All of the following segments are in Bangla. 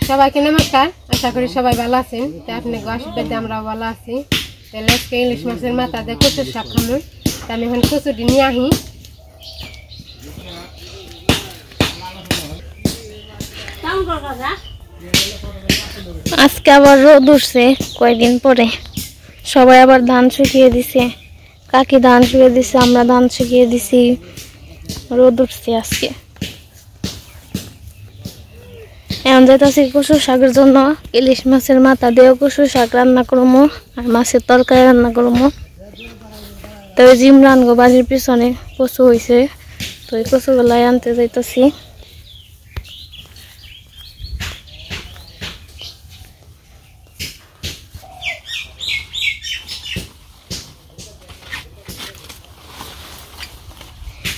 সবাইকে নমস্কার। আশা করি সবাই ভালো আছেন। তো আপনাকে আশীর্বাদে আমরাও ভালো আছি। তাহলে আজকে ইলিশ মাছের মাথা দিয়ে কচুর শাক খাবো। তা আমি এখন কচুটি নিয়ে আহি। আজকে আবার রোদ উঠছে কয়েকদিন পরে। সবাই আবার ধান শুকিয়ে দিছে। কাকি ধান শুকিয়ে দিছে, আমরা ধান শুকিয়ে দিছি। রোদ উঠছে আজকে। এখন যাইতেছি কচুর শাকের জন্য। ইলিশ মাছের মাথা দিয়েও কচুর শাক রান্না করবো, আর মাছের তরকারি রান্না করবো। তো ওই জিমরান গো বাড়ির পিছনে কচু হয়েছে, তো ওই কচুগুলাই আনতে যাইতেছি।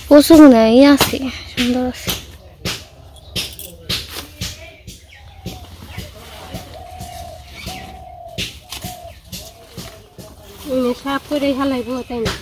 কচু মনে হয় আছে, সুন্দর আছে। সাপ করে হালাইবো, তাই না?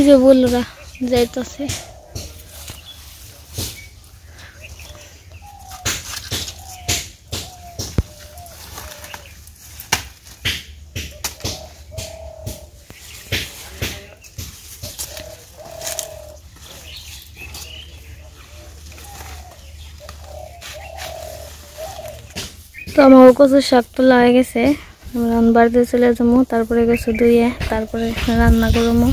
যে বলরা যাইতেছে। তো আমার কচুর শাক তোলা হয়ে গেছে। আমরা বাড়িতে চলে যাবো, তারপরে গেছে ধুয়ে, তারপরে রান্না করবো।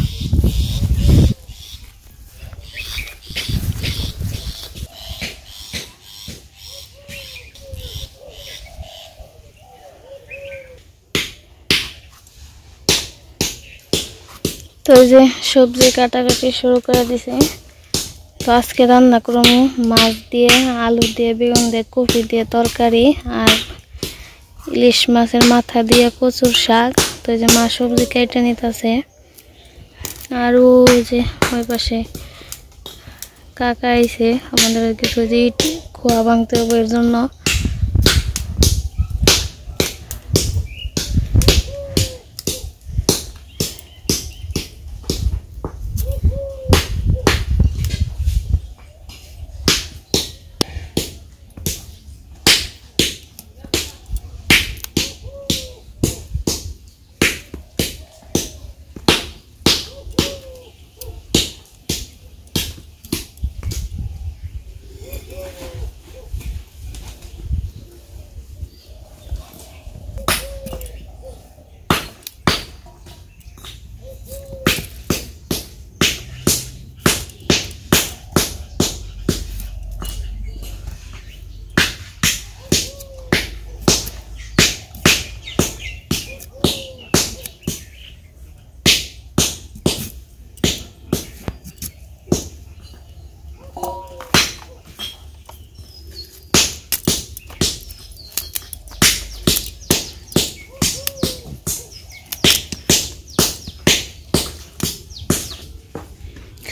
তো এই যে সবজি কাটাকাটি শুরু করে দিছে। তো আজকে রান্না করবো মাছ দিয়ে, আলু দিয়ে, বেগুন দিয়ে, কপি দিয়ে তরকারি, আর ইলিশ মাছের মাথা দিয়ে কচুর শাক। তো এই যে মা সবজি কেটে নিতেছে, আর ওই যে ওই পাশে কাকা আইছে আমাদের কিছু যে ইট খোয়া ভাঙতে হবে এর জন্য।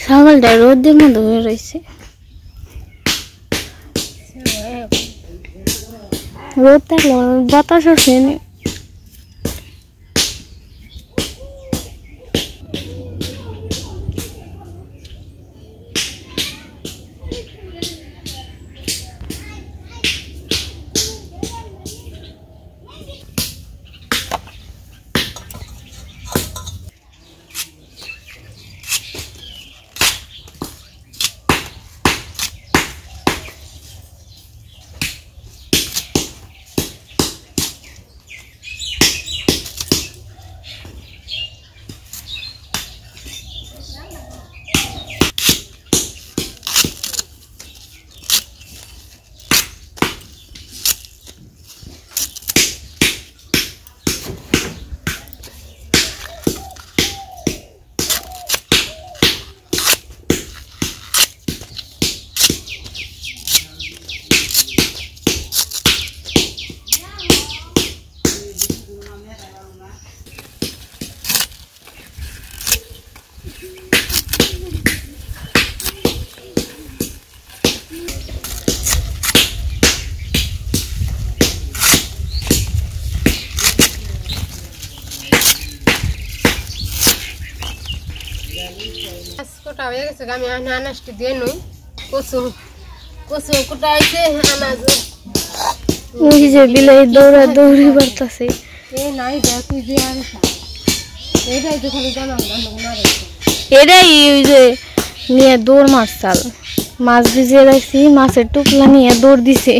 ছাগলটা রোদের মধ্যে হয়ে রয়েছে। রোদ থাকলে বাতাস আসে। কোটা হয়ে গেছে আমি আনাজটি দিয়ে নই কচু কচু কোটা হয়েছে আনাজ ওই যে বিলাই দৌড়া দৌড়ি বাড়তাছে এই নাই দেখ তুই যে আর এইটাই তো খালি জানা মারে এটাই ওই যে নিয়ে দৌড় মারছাল মাছ ভিজিয়ে রাখছি মাছের টুকলা নিয়ে দৌড় দিছে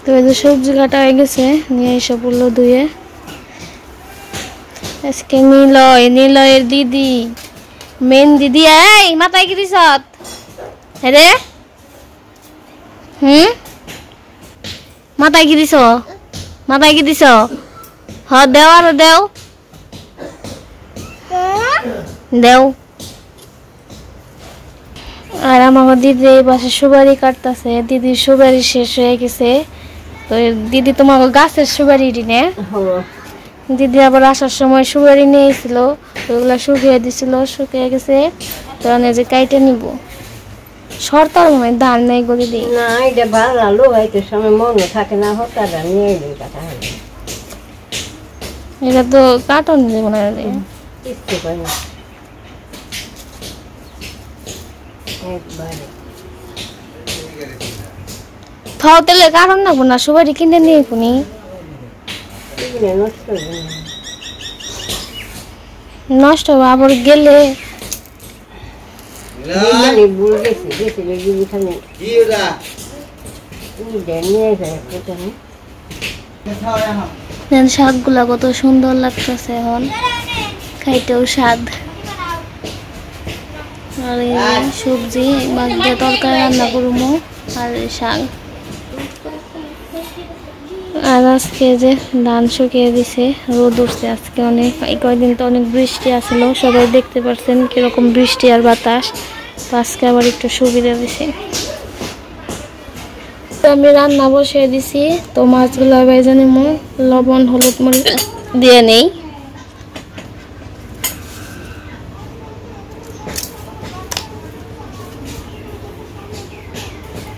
তো এই যে সবজি কাটা হয়ে গেছে নিয়ে এসে পড়লো ধুয়ে আজকে নিলয়ের দিদি মেন দিদি এই মাথায় কি দিস রে মাথায় কি দিস হ দেও আর দেও দেও আর আমার দিদি এই পাশে সুপারি কাটতেছে দিদির সুপারি শেষ হয়ে গেছে তো দিদি তোমার গাছের সুপারি নে দিদি আবার আসার সময় সুপারি নিয়ে এসেছিল ওইগুলো শুকিয়ে দিছিল শুকিয়ে গেছে তো যে কাইটে নিব সরতার মনে ধান নেই করে দিই না এটা ভালো আলু হয়তো সময় মনে থাকে না হতাটা নিয়ে এলে কাটা হবে এটা তো কাটন দেবো না কিচ্ছু পাই না একবারে থাও তেলে কাটন না না সুপারি কিনে নিয়ে কোনি এগুলো নষ্ট হবে না। নষ্ট হবে আবার গেলে মানে ভুল গেছি গেছি এখানে নিয়ে যায় প্রথমে শাকগুলা কত সুন্দর লাগতেছে এখন খাইতেও স্বাদ আর এই সবজি মাছ দিয়ে তরকারি রান্না করবো আর শাক আর আজকে যে ধান শুকিয়ে দিছে রোদ উঠছে আজকে অনেক এই কয়েকদিন তো অনেক বৃষ্টি আসছিল সবাই দেখতে পাচ্ছেন কিরকম বৃষ্টি আর বাতাস তো আজকে আবার একটু সুবিধা দিছে আমি রান্না বসিয়ে দিছি তো মাছগুলো ভেজে নিব লবণ হলুদ মরিচ দিয়ে নেই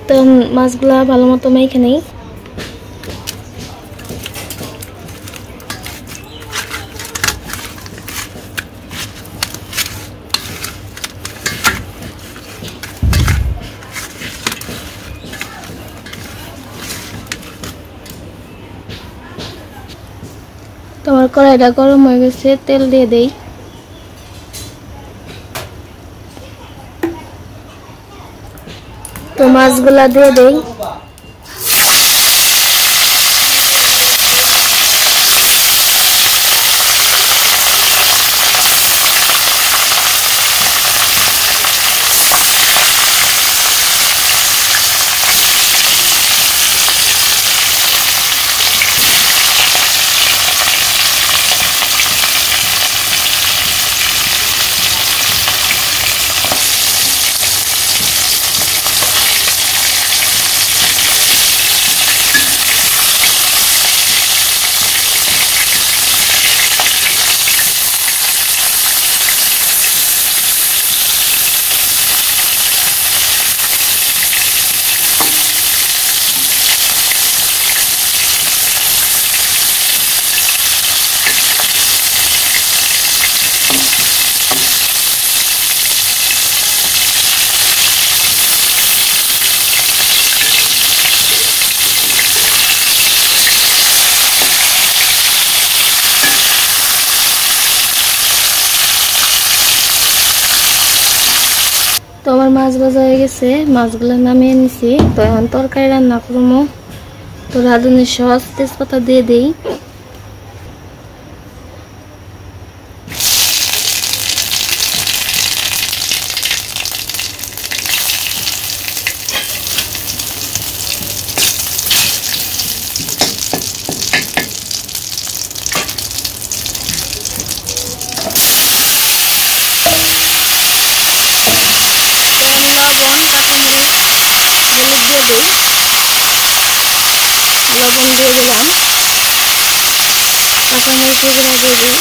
তো মাছগুলা ভালো মতো মেখে নেই তোমার কড়াইটা গরম হয়ে গেছে তেল দিয়ে দেই তো মাছগুলা দিয়ে দেই তো আমার মাছ ভাজা হয়ে গেছে, মাছগুলো নামিয়ে নিছি। তো এখন তরকারি রান্না করবো। তো রাঁধুনির সস তেজপাতা দিয়ে দিই। লবণ, কাঁচামরিচ, হলুদ দিয়ে দিই। লবণ দিয়ে দিলাম, কাঁচামরিচের গুঁড়া দিয়ে দিই।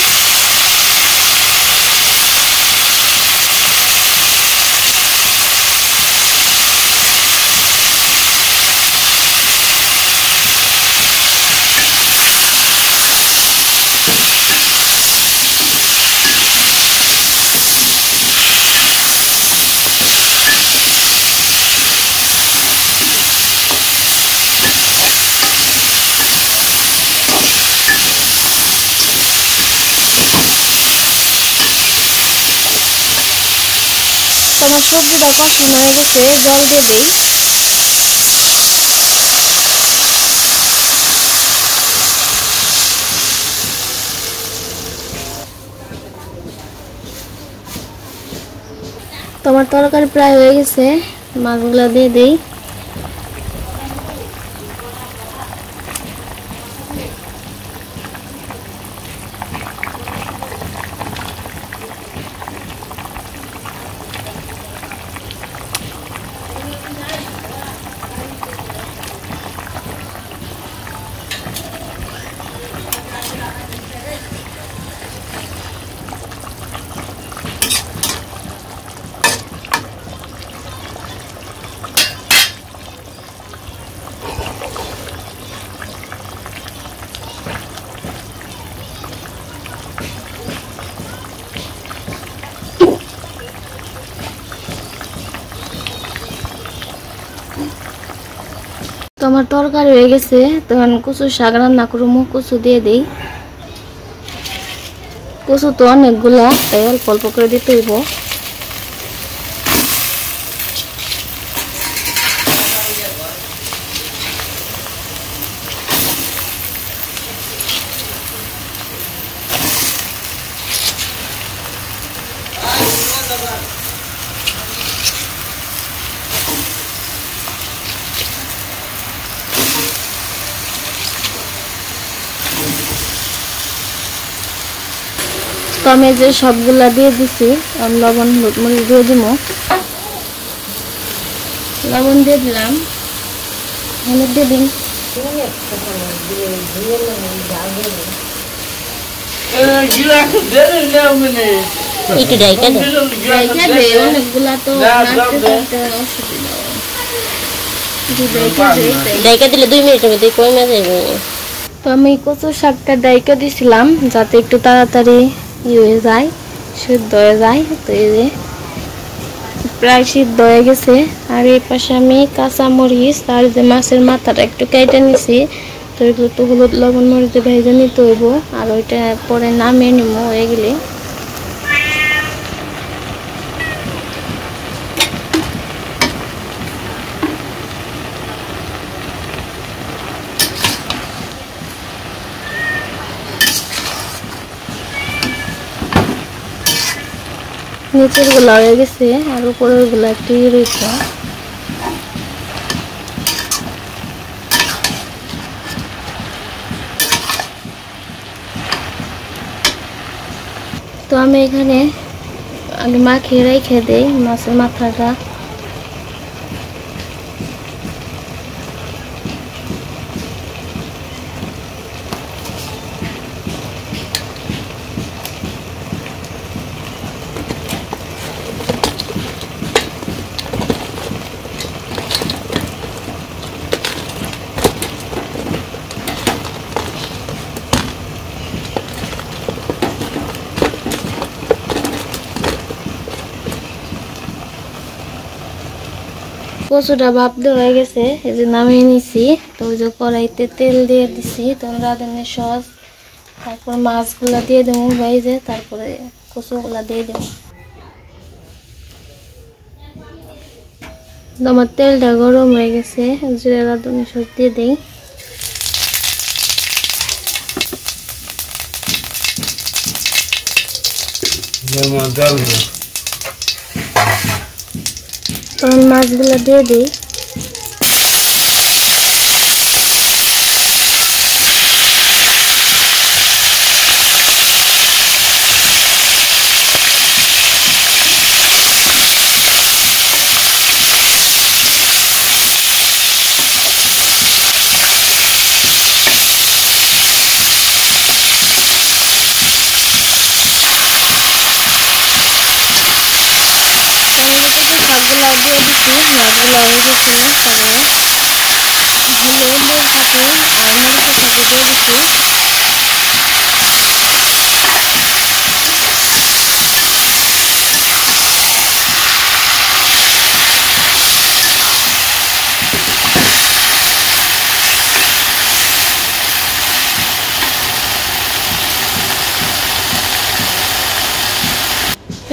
আমার সবজিটা কষানো হয়ে গেছে, জল দিয়ে দিই। তোমার তরকারি প্রায় হয়ে গেছে, মাছগুলো দিয়ে দিই। আমার তরকারি হয়ে গেছে, তখন কচু শাক রান্না করবো। কচু দিয়ে দিই। কচু তো অনেকগুলা, তাই অল্প অল্প করে দিতে হইব। তো আমি যে সবগুলা দিয়ে দিছি, লবণ হলুদ মরিচ দিয়ে দিব। লবণ দিয়ে দিলাম, হলুদ দিয়ে দিন। একটু ডাইকা দে। অনেকগুলা তো ডাইকা দিলে 2 মিনিটের মধ্যে কমে যাবে। তো আমি কচু শাকটা ডাইকা দিছিলাম যাতে একটু তাড়াতাড়ি হয়ে যায়, সিদ্ধ হয়ে যায়। তো এই যে প্রায় সিদ্ধ হয়ে গেছে। আর এই পাশে আমি কাঁচা মরিচ আর যে মাছের মাথাটা একটু কেটে নিছি। তো এগুলো তো হলুদ লবণ মরিচে ভেজে নিতে হইব, আর ওইটা পরে নামিয়ে নিব হয়ে গেলে। নিচের গুলা হয়ে গেছে, আর উপরের গুলা একটু রয়েছে। তো আমি এখানে আগে মাখিয়ে রেখে দেই মাছের মাথাটা। কচুটা ভাপ দেওয়া হয়ে গেছে, এই যে নামিয়ে নিছি। তো ওই যে কড়াইতে তেল দিয়ে দিছি, তখন রাঁধুনির সস, তারপর মাছগুলা দিয়ে দেবো ভেজে, তারপরে কচুগুলা দিয়ে দেবো। আমার তেলটা গরম হয়ে গেছে, জিরা রাঁধুনি সব দিয়ে দিই। তখন মাছগুলো দিয়ে দিই। শাকগুলো দিয়ে দিচ্ছি, শাকগুলো হয়ে গেছে। তারপরে হলুদের সাথে আর মরিচের সাথে দিয়ে দিচ্ছি।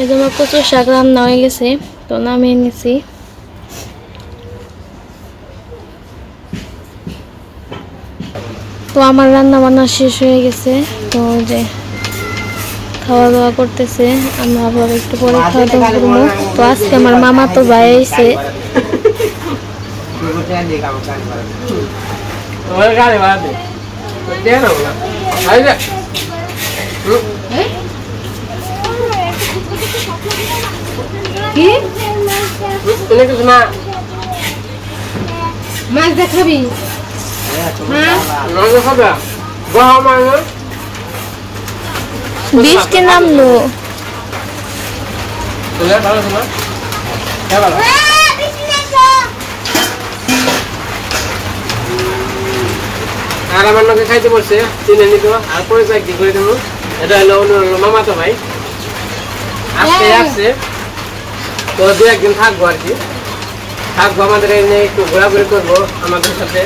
এই যে আমার কচুর শাক রান্না হয়ে গেছে, তো নামিয়ে নিছি। তো আমার রান্না বান্না শেষ হয়ে গেছে, তো যে খাওয়া দাওয়া করতেছে, আমরা আবার একটু পরে খাওয়া দাওয়া করবো। তো আজকে আমার মামা তো ভাই আইছে। কি মাছ দেখাবি? বৃষ্টি নামলো। আর আমার লোকে খাইতে বলছে, চিনে নিত আর পরিচয় কি করে দেবো। এটা হলো মামা তো ভাই, আজকে আসছে, তো দু একদিন থাকবো আর কি। থাকবো, আমাদের এনে একটু ঘোরাঘুরি করবো আমাদের সাথে।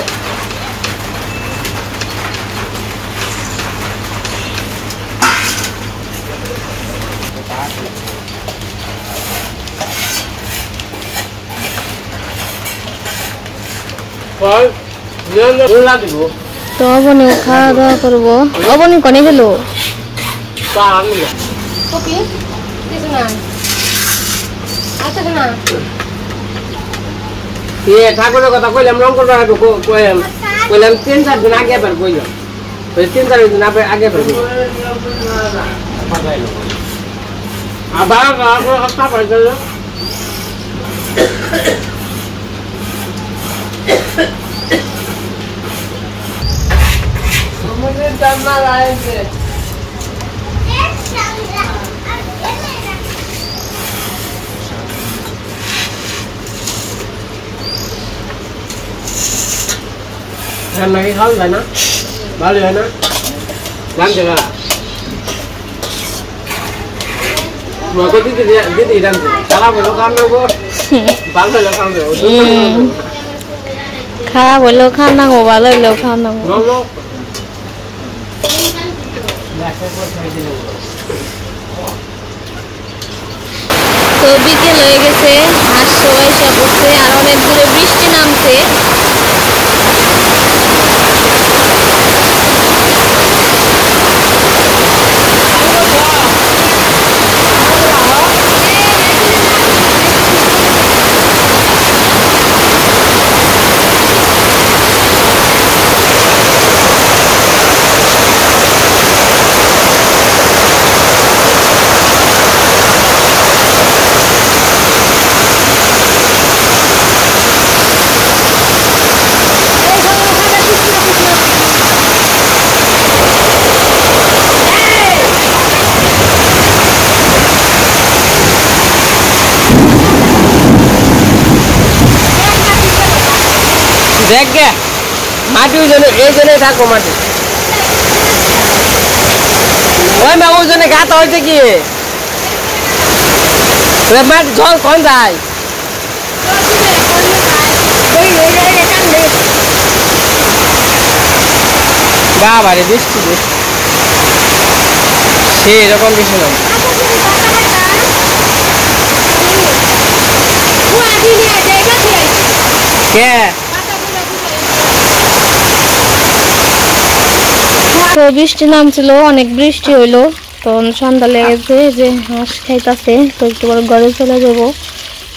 তো অবনি খাওয়া দাওয়া করবো। অবনি কনে গেল? ঠাকুরের কথা কইলাম, রং করবার আগে কইলাম 3-4 দিন আগে এবার কইলাম, 3-4 দিন আগে এবার আবার রান্না কি খাওয়া যায় না? ভালো হয় না? জানতে পারা দিদি জানতে খারাপ হলো খাওয়া নেবো, ভালো হলো খাওয়া নেবো। খারাপ হইলেও খাওয়া নাগো, ভালো হইলেও খাওয়া নাগো। তো বিকেল হয়ে গেছে, হাঁস সবাই সব উঠছে, আর অনেক দূরে বৃষ্টি নামছে। দেখ গে মাটি ওই জন্য এই জন্য থাকো মাটি, ওই মা ওই জন্য গাতা হয়েছে কি মাটি জল কন যায় বাবারে বৃষ্টি সেরকম কিছু না। কে তো বৃষ্টি নামছিল, অনেক বৃষ্টি হইলো, তখন সন্ধ্যা লেগেছে যে হাঁস খাইতেছে, তো একটু বড় ঘরে চলে যাবো।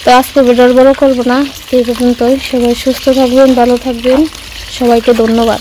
তো আজকে ভিডিও বড় করবো না, এই পর্যন্তই। সবাই সুস্থ থাকবেন, ভালো থাকবেন, সবাইকে ধন্যবাদ।